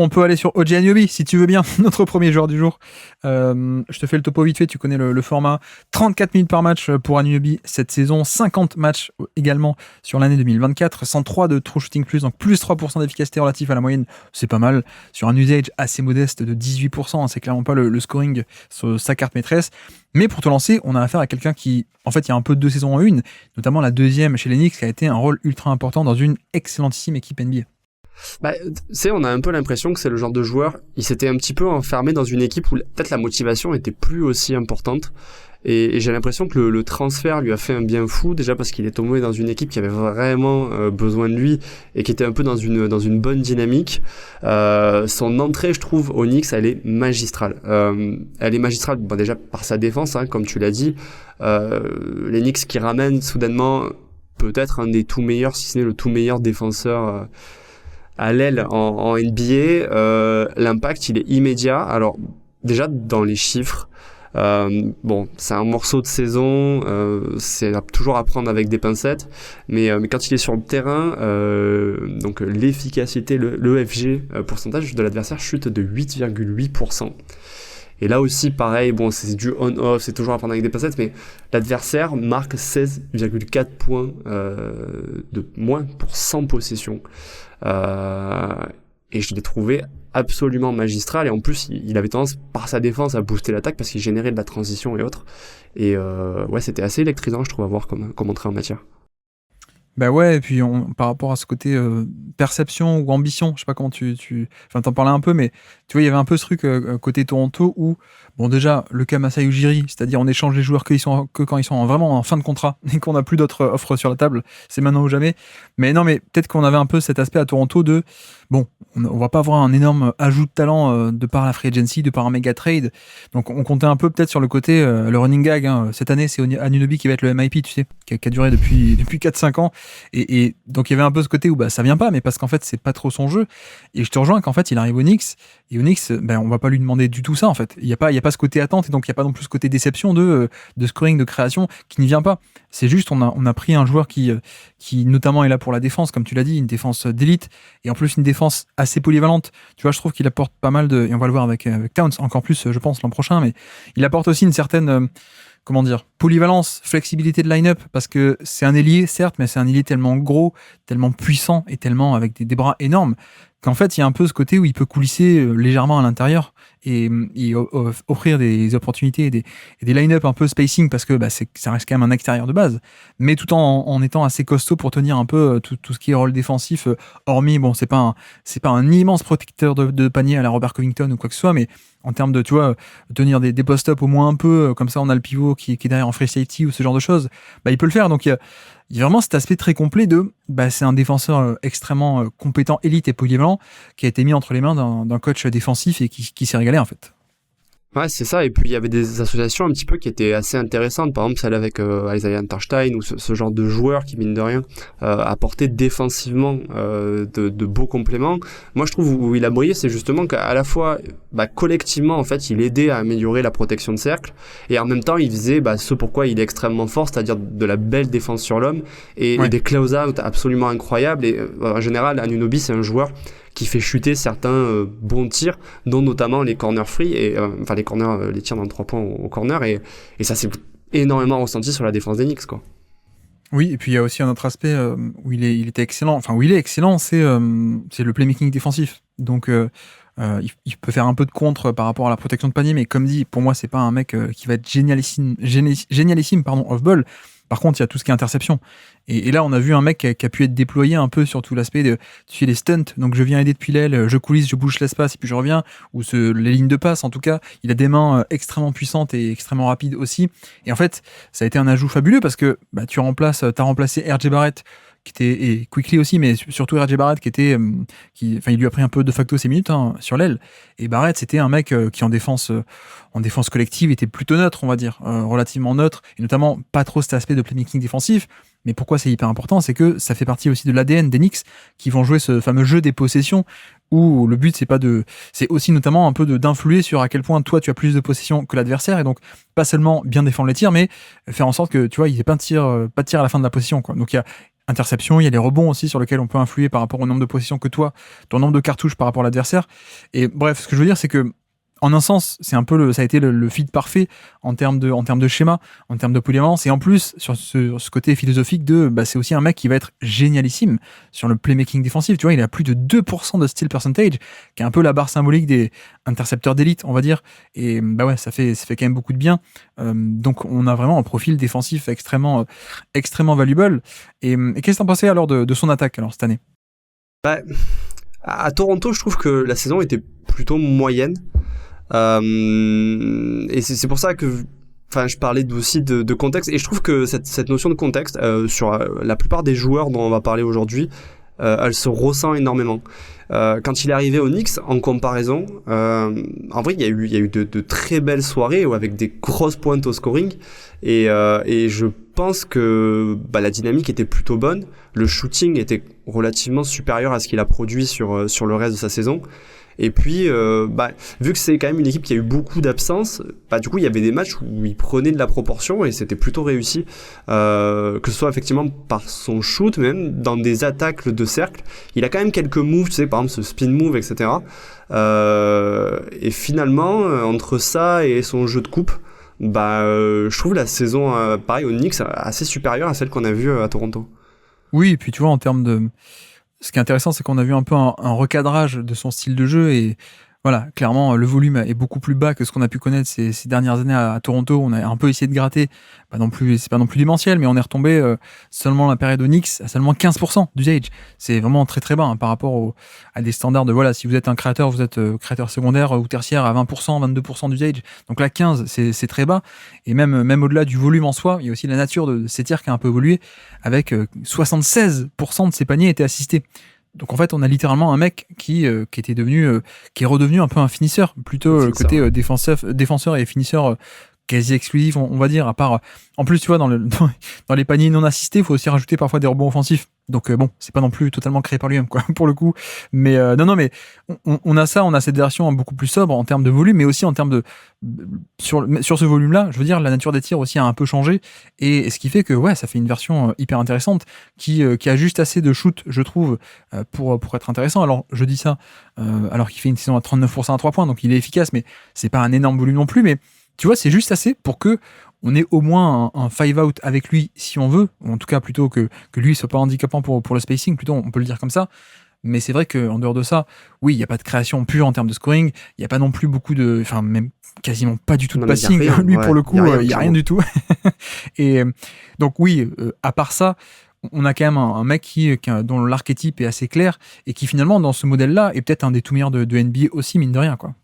On peut aller sur OG Anunoby, si tu veux bien, notre premier joueur du jour. Je te fais le topo vite fait, tu connais le format. 34 minutes par match pour Anunoby cette saison, 50 matchs également sur l'année 2024, 103 de true shooting plus, donc plus 3% d'efficacité relative à la moyenne, c'est pas mal. Sur un usage assez modeste de 18%, c'est clairement pas le scoring sur sa carte maîtresse. Mais pour te lancer, on a affaire à quelqu'un qui, en fait, il y a un peu de 2 saisons en une, notamment la deuxième chez les Knicks, qui a été un rôle ultra important dans une excellentissime équipe NBA. On a un peu l'impression que c'est le genre de joueur, il s'était un petit peu enfermé dans une équipe où peut-être la motivation était plus aussi importante. Et j'ai l'impression que le transfert lui a fait un bien fou, déjà parce qu'il est tombé dans une équipe qui avait vraiment besoin de lui et qui était un peu dans une bonne dynamique. Son entrée, je trouve, au Knicks, elle est magistrale. Elle est magistrale, déjà par sa défense, comme tu l'as dit. Les Knicks qui ramènent soudainement peut-être un des tout meilleurs, si ce n'est le tout meilleur défenseur à l'aile en NBA. L'impact, il est immédiat. Alors, déjà, dans les chiffres, c'est un morceau de saison, c'est toujours à prendre avec des pincettes, mais quand il est sur le terrain, donc l'efficacité, le FG, pourcentage de l'adversaire chute de 8,8%. Et là aussi, pareil, c'est du on-off, c'est toujours à prendre avec des pincettes, mais l'adversaire marque 16,4 points de moins pour 100 possessions. Et je l'ai trouvé absolument magistral, et en plus il avait tendance par sa défense à booster l'attaque parce qu'il générait de la transition et autres, et c'était assez électrisant, je trouve, à voir comme entrée en matière. Bah ouais, et puis par rapport à ce côté perception ou ambition, je sais pas comment t'en parlais un peu, mais tu vois, il y avait un peu ce truc côté Toronto où, déjà, le cas Masai Ujiri, c'est-à-dire on échange les joueurs que quand ils sont vraiment en fin de contrat et qu'on n'a plus d'autres offres sur la table, c'est maintenant ou jamais. Mais non, mais peut-être qu'on avait un peu cet aspect à Toronto de, on va pas avoir un énorme ajout de talent de par la free agency, de par un méga trade. Donc on comptait un peu peut-être sur le côté, le running gag. Cette année, c'est Anunoby qui va être le MIP, tu sais, qui a duré depuis 4-5 ans. Et donc il y avait un peu ce côté où ça vient pas, mais parce qu'en fait c'est pas trop son jeu. Et je te rejoins qu'en fait il arrive au Knicks, et au Knicks on va pas lui demander du tout ça en fait. Il y a pas ce côté attente, et donc il y a pas non plus ce côté déception de scoring, de création qui ne vient pas. C'est juste on a pris un joueur qui notamment est là pour la défense, comme tu l'as dit, une défense d'élite, et en plus une défense assez polyvalente. Tu vois, je trouve qu'il apporte pas mal et on va le voir avec Towns encore plus, je pense, l'an prochain, mais il apporte aussi une certaine polyvalence, flexibilité de line-up, parce que c'est un ailier, certes, mais c'est un ailier tellement gros, tellement puissant et tellement avec des bras énormes qu'en fait, il y a un peu ce côté où il peut coulisser légèrement à l'intérieur et offrir des opportunités et des line-up un peu spacing, parce que ça reste quand même un extérieur de base, mais tout en étant assez costaud pour tenir un peu tout ce qui est rôle défensif, hormis, c'est pas un immense protecteur de panier à la Robert Covington ou quoi que ce soit, mais en termes de, tu vois, tenir des post-up au moins un peu, comme ça on a le pivot qui est derrière en free safety ou ce genre de choses, il peut le faire. Donc il y a vraiment cet aspect très complet de, c'est un défenseur extrêmement compétent, élite et polyvalent, qui a été mis entre les mains d'un coach défensif et qui s'est régalé en fait. Ouais, c'est ça. Et puis il y avait des associations un petit peu qui étaient assez intéressantes, par exemple celle avec Isaiah Unterstein, ou ce genre de joueur qui, mine de rien, apportait défensivement de beaux compléments. Moi je trouve où il a brillé, c'est justement qu'à la fois collectivement en fait il aidait à améliorer la protection de cercle, et en même temps il faisait ce pourquoi il est extrêmement fort, c'est-à-dire de la belle défense sur l'homme et des close-out absolument incroyables. Et en général, Anunoby, c'est un joueur qui fait chuter certains bons tirs, dont notamment les corners free, et les tirs dans le 3 points au corner, et ça s'est énormément ressenti sur la défense des Knicks, quoi. Oui, et puis il y a aussi un autre aspect où il était excellent, où il est excellent, c'est le playmaking défensif. Donc il peut faire un peu de contre par rapport à la protection de panier, mais comme dit, pour moi c'est pas un mec qui va être génialissime off-ball. Par contre, il y a tout ce qui est interception. Et là, on a vu un mec qui a pu être déployé un peu sur tout l'aspect de, tu sais, les stunts. Donc, je viens aider depuis l'aile, je coulisse, je bouge l'espace et puis je reviens. Ou les lignes de passe, en tout cas. Il a des mains extrêmement puissantes et extrêmement rapides aussi. Et en fait, ça a été un ajout fabuleux parce que t'as remplacé R.J. Barrett, et Quickly aussi, mais surtout R.J. Barrett il lui a pris un peu de facto ses minutes sur l'aile. Et Barrett, c'était un mec qui en défense collective était plutôt neutre, on va dire, relativement neutre, et notamment pas trop cet aspect de playmaking défensif. Mais pourquoi c'est hyper important, c'est que ça fait partie aussi de l'ADN des Knicks, qui vont jouer ce fameux jeu des possessions, où le but c'est aussi notamment un peu d'influer sur à quel point toi tu as plus de possessions que l'adversaire, et donc pas seulement bien défendre les tirs, mais faire en sorte que tu vois il n'y ait pas de tir à la fin de la possession, quoi. Donc il y a interceptions, il y a les rebonds aussi sur lesquels on peut influer par rapport au nombre de possessions que toi, ton nombre de cartouches par rapport à l'adversaire. Et bref, ce que je veux dire, c'est que en un sens, c'est un peu ça a été le fit parfait en termes de schéma, en termes de polyvalence, et en plus sur ce côté philosophique c'est aussi un mec qui va être génialissime sur le playmaking défensif. Tu vois, il a plus de 2% de steal percentage, qui est un peu la barre symbolique des intercepteurs d'élite, on va dire. Et ça fait quand même beaucoup de bien. Donc on a vraiment un profil défensif extrêmement valuable. Et qu'est-ce que t'en pensais alors de son attaque alors cette année? À Toronto, je trouve que la saison était plutôt moyenne. Et c'est pour ça que je parlais aussi de contexte, et je trouve que cette notion de contexte sur la plupart des joueurs dont on va parler aujourd'hui, elle se ressent énormément. Quand il est arrivé au Knicks, en comparaison, en vrai il y a eu de très belles soirées avec des grosses pointes au scoring, et je pense que la dynamique était plutôt bonne, le shooting était relativement supérieur à ce qu'il a produit sur le reste de sa saison. Et puis, vu que c'est quand même une équipe qui a eu beaucoup d'absences, du coup, il y avait des matchs où il prenait de la proportion et c'était plutôt réussi. Que ce soit effectivement par son shoot, même dans des attaques de cercle. Il a quand même quelques moves, tu sais, par exemple ce spin move, etc. Et finalement, entre ça et son jeu de coupe, je trouve la saison, pareil, au Knicks, assez supérieure à celle qu'on a vue à Toronto. Oui, et puis tu vois, en termes de... Ce qui est intéressant, c'est qu'on a vu un peu un recadrage de son style de jeu, et voilà, clairement, le volume est beaucoup plus bas que ce qu'on a pu connaître ces dernières années à Toronto. On a un peu essayé de gratter, c'est pas non plus démentiel, mais on est retombé seulement la période Knicks à seulement 15% d'usage. C'est vraiment très très bas par rapport à des standards de, voilà, si vous êtes un créateur, vous êtes créateur secondaire ou tertiaire à 20%, 22% d'usage. Donc là, 15, c'est très bas. Et même au-delà du volume en soi, il y a aussi la nature de ces tirs qui a un peu évolué, avec 76% de ses paniers étaient assistés. Donc en fait, on a littéralement un mec qui était devenu, qui est redevenu un peu un finisseur, plutôt côté défenseur et finisseur quasi exclusif, on va dire. À part, en plus, tu vois, dans les paniers non assistés, il faut aussi rajouter parfois des rebonds offensifs. Donc c'est pas non plus totalement créé par lui-même, quoi, pour le coup. Mais mais on a cette version beaucoup plus sobre en termes de volume, mais aussi en termes de sur ce volume-là, je veux dire, la nature des tirs aussi a un peu changé, et ce qui fait que ça fait une version hyper intéressante qui a juste assez de shoot, je trouve, pour être intéressant. Alors je dis ça alors qu'il fait une saison à 39% à 3 points, donc il est efficace, mais c'est pas un énorme volume non plus. Mais tu vois, c'est juste assez pour que on ait au moins un 5-out avec lui si on veut, ou en tout cas plutôt que lui soit pas handicapant pour le spacing, plutôt on peut le dire comme ça. Mais c'est vrai qu'en dehors de ça, oui, il n'y a pas de création pure en termes de scoring, il n'y a pas non plus beaucoup de... Enfin, même quasiment pas du tout de passing. Lui, pour le coup, il n'y a rien du tout. Et donc oui, à part ça, on a quand même un mec dont l'archétype est assez clair, et qui finalement, dans ce modèle-là, est peut-être un des tout meilleurs de NBA aussi, mine de rien, quoi.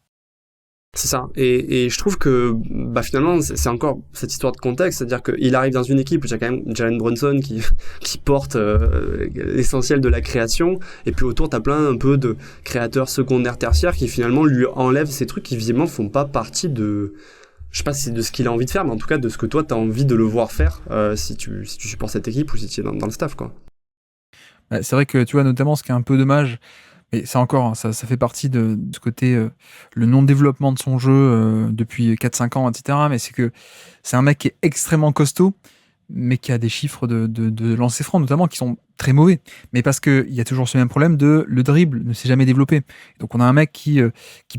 C'est ça, et je trouve que finalement c'est encore cette histoire de contexte, c'est-à-dire qu'il arrive dans une équipe où il y a quand même Jalen Brunson qui porte l'essentiel de la création, et puis autour t'as plein un peu de créateurs secondaires, tertiaires qui finalement lui enlèvent ces trucs qui visiblement font pas partie de, je sais pas si c'est de ce qu'il a envie de faire, mais en tout cas de ce que toi t'as envie de le voir faire si tu supportes cette équipe ou si tu es dans le staff, quoi. C'est vrai que tu vois, notamment ce qui est un peu dommage, et ça encore, ça fait partie de ce côté, le non-développement de son jeu depuis 4-5 ans, etc. Mais c'est que c'est un mec qui est extrêmement costaud, mais qui a des chiffres de lancer franc, notamment, qui sont très mauvais. Mais parce qu'il y a toujours ce même problème le dribble ne s'est jamais développé. Donc on a un mec qui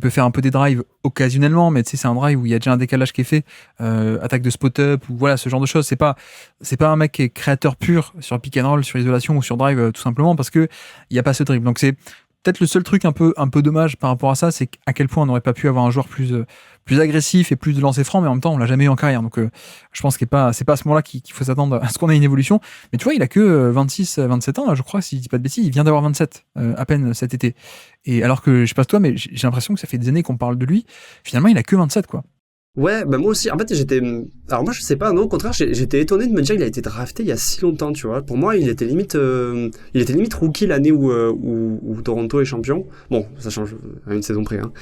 peut faire un peu des drives occasionnellement, mais tu sais, c'est un drive où il y a déjà un décalage qui est fait, attaque de spot-up, ou voilà, ce genre de choses. C'est pas un mec qui est créateur pur sur pick and roll, sur isolation ou sur drive, tout simplement parce que il n'y a pas ce dribble. Donc c'est peut-être le seul truc un peu dommage par rapport à ça, c'est à quel point on n'aurait pas pu avoir un joueur plus agressif et plus de lancer franc, mais en même temps on l'a jamais eu en carrière. Donc je pense que c'est pas à ce moment-là qu'il faut s'attendre à ce qu'on ait une évolution. Mais tu vois, il a que 26-27 ans là, je crois, si je dis pas de bêtises. Il vient d'avoir 27 à peine cet été. Et alors que je sais pas toi, mais j'ai l'impression que ça fait des années qu'on parle de lui. Finalement, il a que 27, quoi. Ouais, moi aussi. En fait, alors moi, je sais pas, non, au contraire, j'étais étonné de me dire qu'il a été drafté il y a si longtemps, tu vois. Pour moi, il était limite rookie l'année où Toronto est champion. Bon, ça change à une saison près, hein.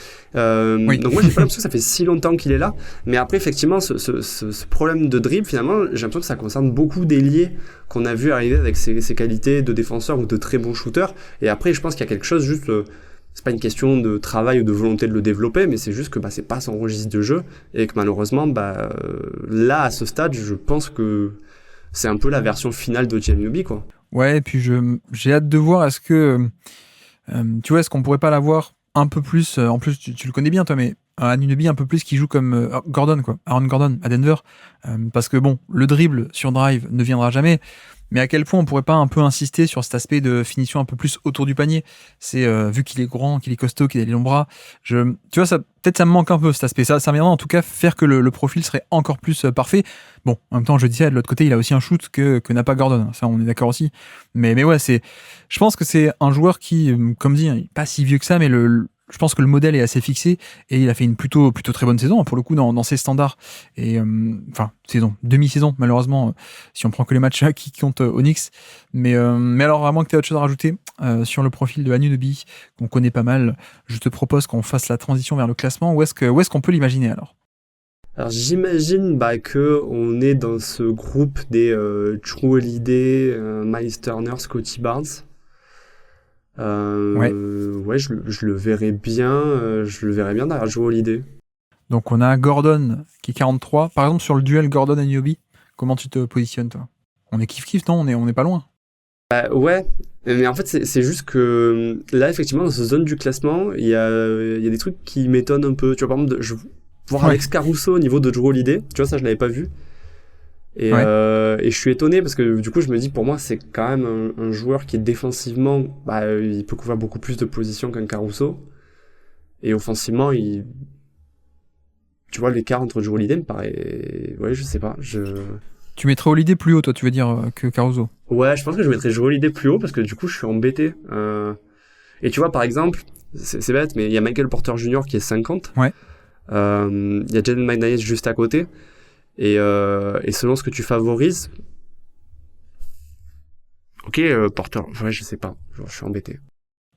Oui. Donc moi, j'ai pas l'impression que ça fait si longtemps qu'il est là. Mais après, effectivement, ce problème de dribble, finalement, j'ai l'impression que ça concerne beaucoup d'ailiers qu'on a vu arriver avec ses qualités de défenseur ou de très bons shooters. Et après, je pense qu'il y a quelque chose juste, c'est pas une question de travail ou de volonté de le développer, mais c'est juste que c'est pas son registre de jeu, et que malheureusement là à ce stade je pense que c'est un peu la version finale de Giannubi, quoi. Ouais, et puis j'ai hâte de voir est-ce que tu vois, est-ce qu'on pourrait pas l'avoir un peu plus en plus tu le connais bien toi, mais un Anunoby un peu plus qui joue comme Gordon quoi, Aaron Gordon à Denver, parce que bon, le dribble sur drive ne viendra jamais. Mais à quel point on pourrait pas un peu insister sur cet aspect de finition un peu plus autour du panier. C'est vu qu'il est grand, qu'il est costaud, qu'il a les longs bras. Tu vois, ça peut-être ça me manque un peu cet aspect. Ça viendra en tout cas faire que le profil serait encore plus parfait. Bon, en même temps, je dis ça de l'autre côté, il a aussi un shoot que n'a pas Gordon. Ça, on est d'accord aussi. Mais ouais, je pense que c'est un joueur qui, comme dit, il est pas si vieux que ça, mais je pense que le modèle est assez fixé et il a fait une plutôt très bonne saison pour le coup dans ses standards et demi-saison malheureusement si on prend que les matchs qui comptent au Knicks, mais alors à moins que tu aies autre chose à rajouter sur le profil de Anunoby qu'on connaît pas mal, je te propose qu'on fasse la transition vers le classement. Où est-ce qu'on peut l'imaginer alors? Alors j'imagine que on est dans ce groupe des Jrue Holiday, Miles Turner, Scottie Barnes. Ouais, je le verrais bien. Je le verrais bien derrière Jrue Holiday. Donc on a Gordon qui est 43. Par exemple sur le duel Gordon-Anunoby, comment tu te positionnes toi? On est kiff-kiff, non? On est pas loin. Ouais, mais en fait c'est juste que là effectivement dans cette zone du classement il y a des trucs qui m'étonnent un peu. Tu vois par exemple voir Alex Caruso au niveau de Jrue Holiday, tu vois ça je l'avais pas vu. Et je suis étonné parce que du coup je me dis pour moi c'est quand même un joueur qui est défensivement il peut couvrir beaucoup plus de positions qu'un Caruso et offensivement tu vois l'écart entre Jrue Holiday me paraît je sais pas Tu mettrais Holiday plus haut toi tu veux dire que Caruso? Ouais je pense que je mettrais Jrue Holiday plus haut parce que du coup je suis embêté et tu vois par exemple c'est bête mais il y a Michael Porter Jr. qui est 50 il y a Jaden McDaniels juste à côté. Et selon ce que tu favorises, Porter, ouais, je sais pas, je suis embêté.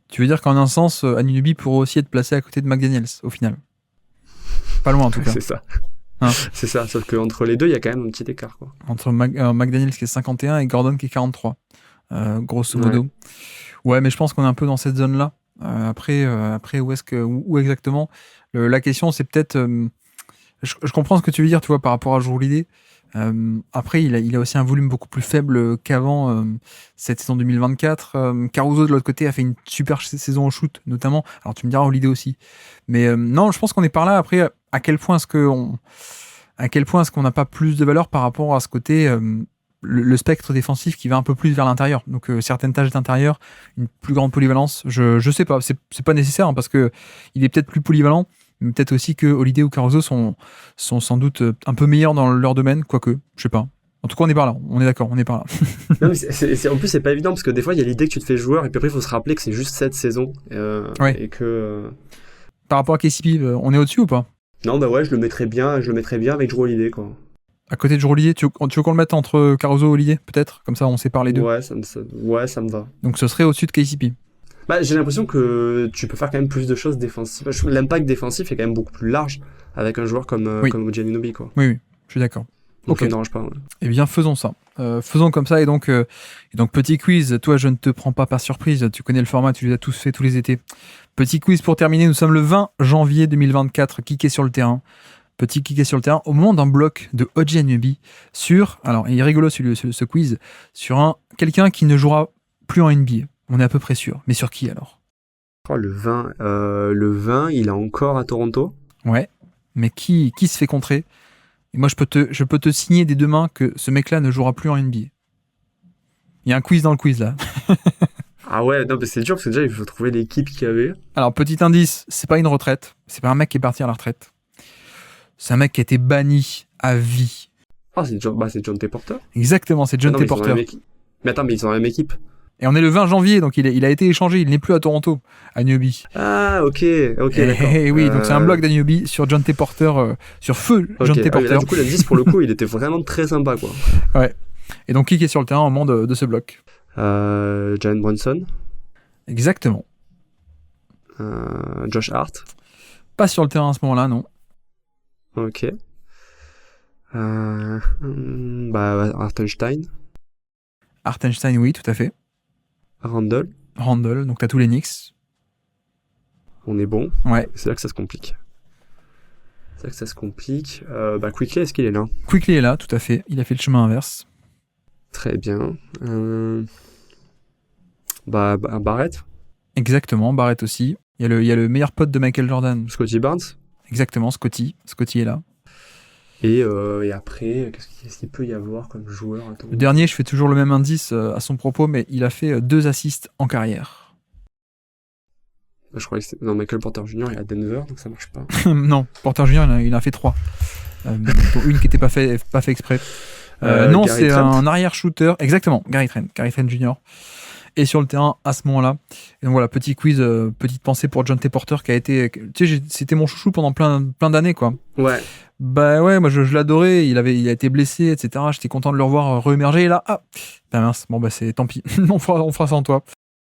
Tu veux dire qu'en un sens, Anunoby pourrait aussi être placé à côté de McDaniels au final? Pas loin en tout cas. C'est ça. Hein? C'est ça, sauf qu'entre les deux, il y a quand même un petit écart, quoi. Entre McDaniels qui est 51 et Gordon qui est 43, grosso modo. Ouais, mais je pense qu'on est un peu dans cette zone-là. Après, où exactement la question, c'est peut-être... Je comprends ce que tu veux dire, tu vois, par rapport à Jrue Holiday. Après, il a aussi un volume beaucoup plus faible qu'avant cette saison 2024. Caruso, de l'autre côté, a fait une super saison au shoot, notamment. Alors, tu me diras Holiday aussi. Mais non, je pense qu'on est par là. Après, à quel point est-ce qu'on n'a pas plus de valeur par rapport à ce côté... le spectre défensif qui va un peu plus vers l'intérieur, donc certaines tâches d'intérieur, une plus grande polyvalence, je sais pas, c'est pas nécessaire parce que il est peut-être plus polyvalent, mais peut-être aussi que Holiday ou Caruso sont sans doute un peu meilleurs dans leur domaine, quoique, je sais pas. En tout cas, on est par là, on est d'accord, on est par là. Non, mais en plus, c'est pas évident parce que des fois, il y a l'idée que tu te fais joueur et puis après, il faut se rappeler que c'est juste cette saison et que. Par rapport à KCP, on est au-dessus ou pas? Non, ouais, je le mettrais bien avec Jrue Holiday, quoi. À côté de Jrue Holiday, tu veux qu'on le mette entre Caruso et Holiday, peut-être? Comme ça, on sépare les deux. Ouais, ça me va. Donc, ce serait au-dessus de KCP. J'ai l'impression que tu peux faire quand même plus de choses défensives. L'impact défensif est quand même beaucoup plus large avec un joueur comme OG Anunoby, quoi. Oui, je suis d'accord. Donc, ça ne dérange pas. Ouais. Eh bien, faisons ça. Faisons comme ça. Et donc, petit quiz. Toi, je ne te prends pas par surprise. Tu connais le format, tu les as tous fait tous les étés. Petit quiz pour terminer. Nous sommes le 20 janvier 2024. Kické sur le terrain. Petit kické sur le terrain au moment d'un bloc de OG Anunoby sur... Alors, il est rigolo ce quiz. Sur quelqu'un qui ne jouera plus en NBA. On est à peu près sûr. Mais sur qui alors? Le 20, il est encore à Toronto. Ouais. Mais qui se fait contrer? Et moi, je peux te signer des deux mains que ce mec-là ne jouera plus en NBA. Il y a un quiz dans le quiz, là. Ah ouais, non, mais c'est dur, parce que déjà, il faut trouver l'équipe qu'il y avait. Alors, petit indice, c'est pas une retraite. C'est pas un mec qui est parti à la retraite. C'est un mec qui a été banni à vie. Ah, c'est John T. Porter. Exactement, c'est John T. Porter. Mais attends, mais ils sont dans la même équipe. Et on est le 20 janvier, donc il a été échangé, il n'est plus à Toronto, Anunoby. Ah, ok, d'accord. Oui, donc c'est un blog d'Anunoby sur John T. Porter, sur feu John T. Porter. Là, du coup, l'indice, pour le coup, il était vraiment très sympa, quoi. Ouais. Et donc, qui est sur le terrain au moment de ce bloc? Jalen Brunson. Exactement. Josh Hart. Pas sur le terrain à ce moment-là, non. Ok. Hartenstein. Hartenstein, oui, tout à fait. Randle, donc t'as tous les Knicks. On est bon. Ouais. C'est là que ça se complique. Quickley, est-ce qu'il est là? Quickley est là, tout à fait. Il a fait le chemin inverse. Très bien. Barrett, Exactement, Barrett aussi. Il y a le meilleur pote de Michael Jordan. Scottie Barnes. Exactement, Scotty. Scotty est là. Et après, qu'est-ce qu'il peut y avoir comme joueur? Attends. Le dernier, je fais toujours le même indice à son propos, mais il a fait 2 assists en carrière. Je croyais que c'était... Non, Michael Porter Jr. il est à Denver, donc ça marche pas. Non, Porter Jr. il en a fait 3. Dont une qui n'était pas fait exprès. Non, Gary c'est Trent. un arrière-shooter. Exactement, Gary Trent Jr. Et sur le terrain à ce moment-là. Et donc voilà, petit quiz, petite pensée pour John T. Porter qui a été... Tu sais, c'était mon chouchou pendant plein d'années, quoi. Ouais. Bah ouais, moi je l'adorais, il a été blessé, etc. J'étais content de le revoir re-émerger. Et là, bah mince, bon bah c'est tant pis, on fera sans toi.